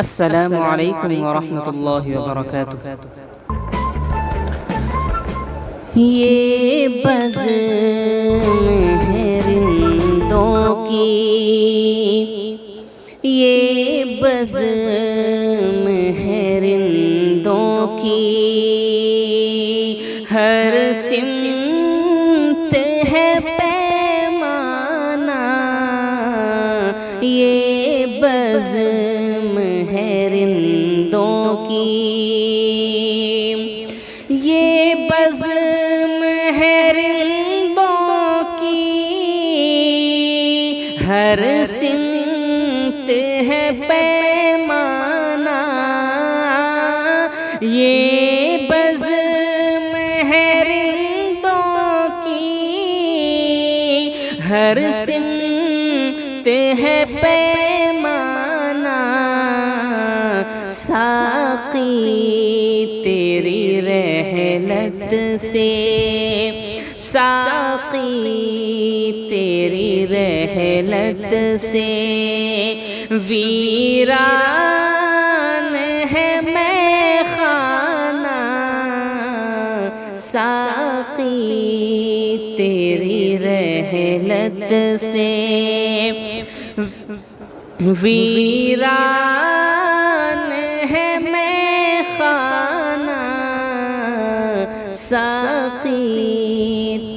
السلام علیکم ورحمۃ اللہ وبرکاتہ۔ یہ بزم ہے رندوں کی، یہ بزم ہے رندوں کی، ہر سمت ہے پیمانہ، یہ بزم ہے رندوں کی، یہ بزم ہے رندوں کی، ہر سمت ہے پیمانہ، یہ بزم ہے رندوں کی، ہر سمت ہے پیمانہ، ساقی تیری رحلت سے، ساقی تیری رحلت سے، ویران ہے میں خانہ، ساقی تیری رحلت سے، ویران ہے میں خانہ، ساقی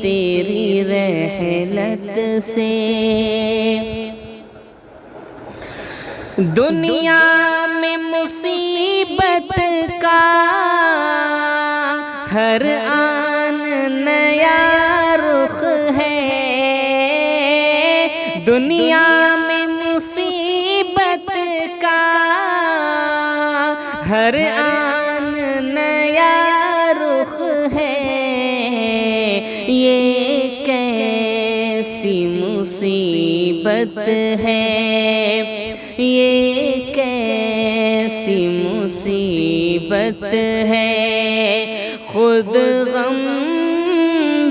تیری رحلت سے۔ دنیا میں مصیبت کا ہر آن نیا رخ ہے، دنیا میں مصیبت کا ہر آن نیا رخ ہے، یہ کیسی مصیبت ہے، یہ کیسی مصیبت ہے، خود غم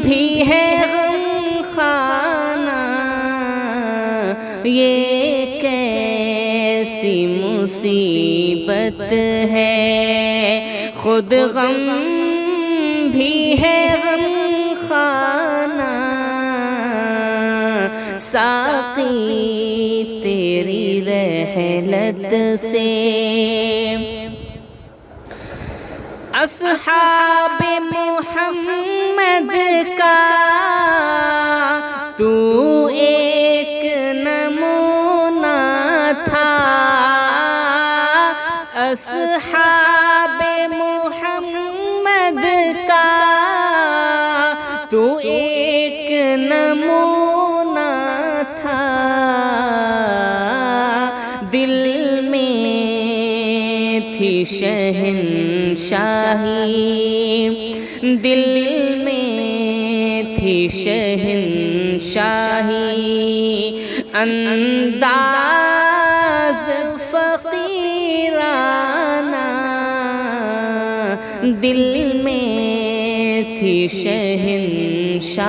بھی ہے غم خانہ، یہ کیسی مصیبت ہے، خود غم بھی ہے غم خانہ، ساقی تیری رحلت سے۔ اصحاب محمد کا تو ایک نمونہ تھا، اصحاب محمد کا تو ایک نمونہ تھا، دل میں تھی شہنشاہی، دل میں تھی شہنشاہی، انداز فقیرانہ، دل میں تھی شہنشاہی،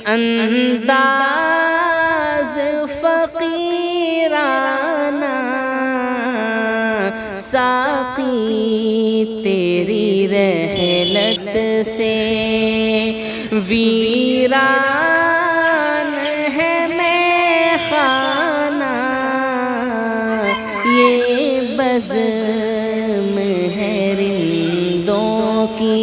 انداز فقیرانہ، ساقی تیری رحلت سے، ویران ہے میں خانہ، یہ بزم ہے رندوں کی۔